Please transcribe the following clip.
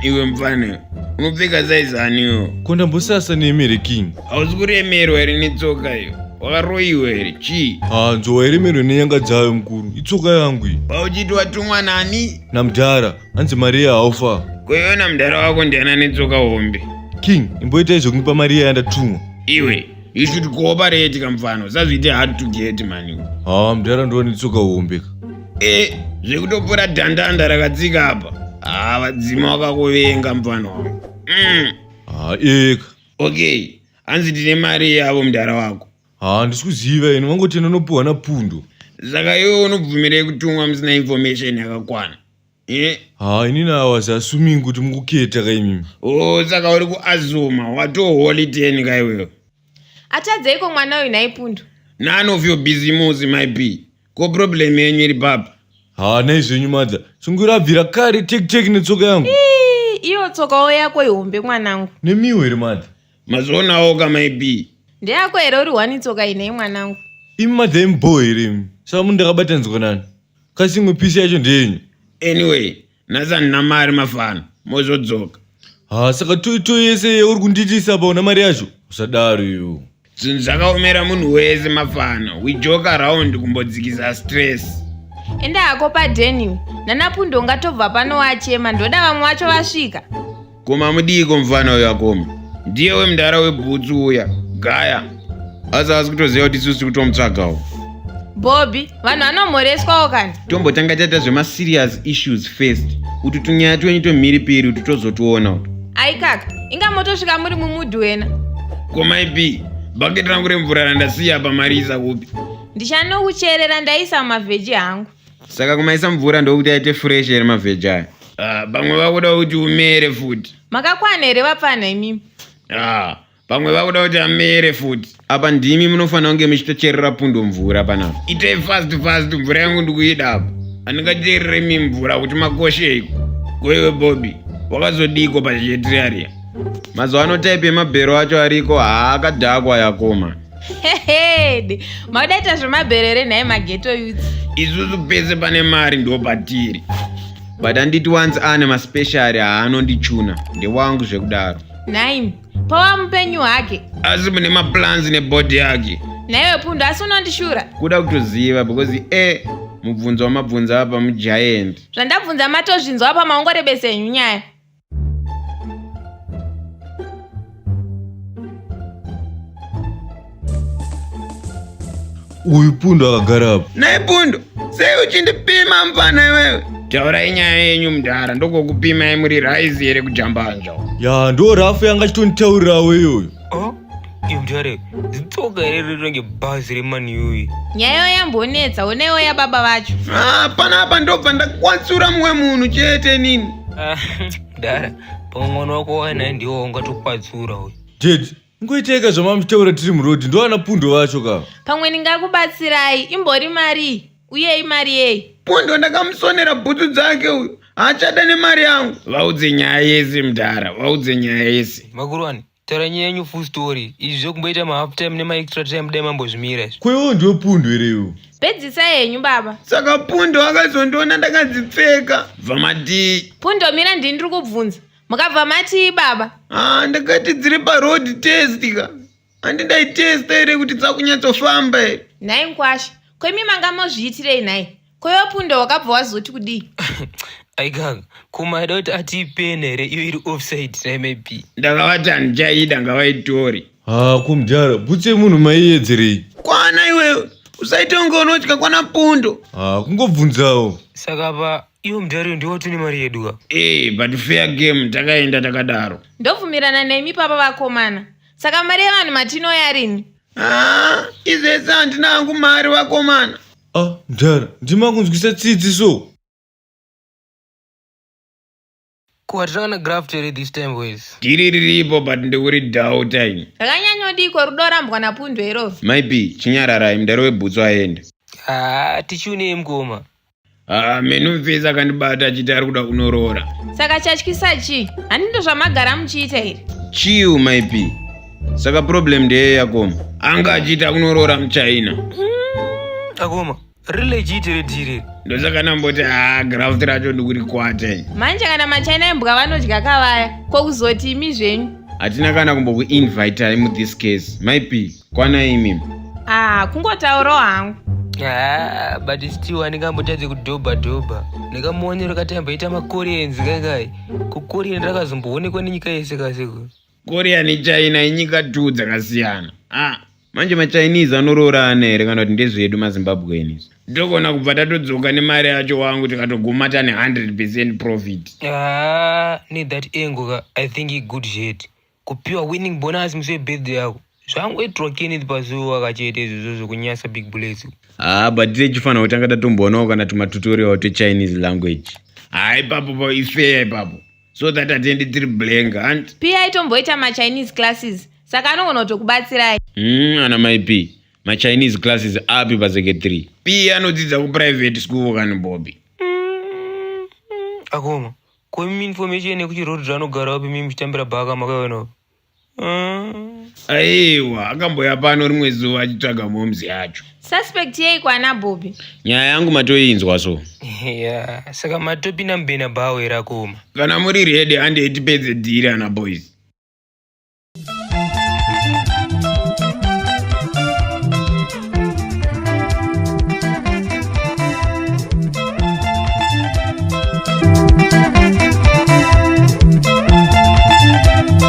Iwe mfana unopfeka saizaniyo kondambosasa neemere king hausi kuremerwa here netsoka iyo wakaroiwa here chii nzova iremerwe nenyanga dzayo mukuru itsoka yangu iyi pauchiti watumwa nani namudhara hanzi mari yehaufa kweiona mudhara wako ndiana netsoka hombe king imboita izvokunipa mari yayandatumwa iwe you should cooperate kamfano sazviite hard to get mani mudhara ndova netsoka hombeka zvekutopfuura dhandanda rakatsika apa vadzima wakakuvenga mfano wangu eka okay hanzi tine mari yavo mudhara wako handisi kuziva ino vangoti ndanopuhwa napundo saka iwe unobvumirei kutumwa musina information yakakwana inini awazi assuming kuti mukuketa kaimimi saka uri kuazuma watoholi 10 kaiwewe achadzeiko mwana uyu naipundo none of your business my b ko problem yenyu iri papa naizvenyu madza sungurabvira kare tek netsoka yangu iyo tsokawo yako ihombe mwanangu nemiwo here madza mazoonawo my b ndeyako here uri wani tsoka inei mwanangu imi madza imbo here imi saka munhu ndakabatanzwa nani kasi imwe pisi yacho ndeyenyu anyway nhasi handina mari mafana mozodzoka saka to yese uri kunditisa apa una mari yacho usadaro iyo zvinhu zvakaomera munhu wese mafana we joke around kumbodzikisa stress enda hako padheniwe nanapundo ungatobva pano wachema ndoda vamwe vacho vasvika koma mudiko mufana uyo akoma ndiye wemudhara webhutsu uya gaya asi hasi kutoziva kuti isusu kutomutsvagawo bobby vanhu vanomhoreswawo kani tombotanga taita zvemaserious issues first kuti tunyaya twenyu tomhiripiri kuti tozotiona kuti aikaka inga motosvika muri mumudhi wena komaipi bhaketi rangu remvura randasiya pamarisa kupi ndichanokucherera ndaisa mumavheji hangu saka kumaisa mvura ndokuti aite fresh here mavheji aya pamwe vakuda kuti umere futi makakwana here vapfana imimi pamwe vakuda kuti amere futi apa ndimi munofanira kunge muchitocherera pundo mvura panapa itei fast mvura yangu ndikuida apa handingacherere mi mvura kuti makosheiko kwewe bobby wakazodiko pazvietiriaria mazuva ano taipi emabhero acho ariko haakadhakwa yakoma hehede maudaita zvemabherere nhaye mageto youth isusu pese pane mari ndo patiri but handiti once ane maspeciary haanondichuna ndewangu zvekudaro naimi pava mupenyu hake asi mune maplans nebhodhi yake naiwe pundo asi unondishura kuda kutoziva because mubvunzo wamabvunza apa mugiant zvandabvunza matozvinzwa apa maungorebesa henyu nyaya uyu pundo akagara apa nai pundo sei uchindipima mfana iwewe taurai nyaya yenyu mudhara ndokokupimai muri raisi here kujambanja ndo rafu yanga chitonditaurirawo iyoyo mudhare dzitsoka here ritonge bhazi remaniuyi nyayo yambonetsa oneiwo yababa vacho panapa ndobva ndakwatsura mumwe munhu chete nini mudhara pamwe mwana wako wanaye ndiwo ungatokwatsura uyu dedi ngoiteka zvamamutaura tiri murodhi ndoana pundo vacho ka pamwe ndingakubatsirai imbori mari uyei mari yei pundo ndakamusonera bhutsu dzake uyu haachada nemari yangu vaudze nyaya yese mudhara vaudze nyaya yese makurwani taura nyaya yenyu full story izvi zvekumboita mahalf time nemaextra time dai mambozvimira izvi kwewo ndiwo pundo hereyo pedzisai henyu baba saka pundo akazondiona ndakadzipfeka bva matii pundo mira ndini ndiri kubvunza mukabva matii baba ndakati dziri paroad test ka handidaitesta here kuti dzakunyatsofamba here nhai nkwasha kwemi manga mozviitirei nhai kwewo pundo wakabva wazoti kudii aikaka kumaida kuti atiipeni here iyo iri offside naimaipi ndakavati handichaida ngavaitori kumudhara bhutsu yemunhu maiedzerei kwana iwewe usaita unge unotya kwana pundo kungobvunzawo saka pa iwo mudhari ndiwo tine mari yedu ka but fair game takaenda takadaro ndobvumirana nemi papa vakomana saka mari yevanhu matinoyarini izvese handina hangu mari vakomana mudhara ndimakunzwisa tsitsi so kuwatirana graft here this time boys ndiri riripo but ndekuri dauta ini rakanyanyodiko rudo rambwa napundo iroro maybe chinyararai mudhari webhutsu aende tichiunei mukoma menu fesi akandibata achiti ari kuda kunoroora saka chatyisa chii handindo zvamagara muchiita here chiu maybe saka problem ndeye yakoma anga achiita kunoroora muchina akoma Rilegit redire. Ndosaka namboti graft racho ndikurikwata. Manje kana maChina embwa vanodya kavaya kwokuzoti imi zvenyu. Hatina kana kumbokuinvita mu this case. Maipi, kwana imi. Kungotaurawo hangu. But still andingambotadze kudhobha. Ndakamuonera kati amboita maKoreans kaikai. KuKorea ndakazomboonekwa nenyika yese kasiko. Korea neChina inyika 2 dzakasiyana. Manje maChinese anoroorana here kana kuti ndezvedu maZimbabweans. Tokona kubva tatodzoka nemari yacho wangu tikatoguma tane 100% profit. Need that angle, I think it's good shit. Kupiwa winning bonus mse birthday yako. Zvangu etrokeni pazuwa kachete izvozvo kunyasa big bullets. But tichifana kutanga tatombonawo kana tumatutorial Chinese language. Papo ifair papo. So that atende tiri blank and pia itomboita maChinese classes. Saka anogona kutokubatsirai. Ana maipi. MaChinese classes api pazeke 3. Pia anodzidza kuprivate school kana Bobby. Akoma. Kwemi information yekuchiroti zvanogara wapi mimi mchitambira bhaka makaona. Aiwa, akamboya pano rimwe zuva achitsvaga momzi yacho. Suspect yei kwana Bobby. Nyaya yangu matoinzwa so. Saka matopi nambena bawe rakoma. Kana muri ready handi etipedze dhiri ana boys.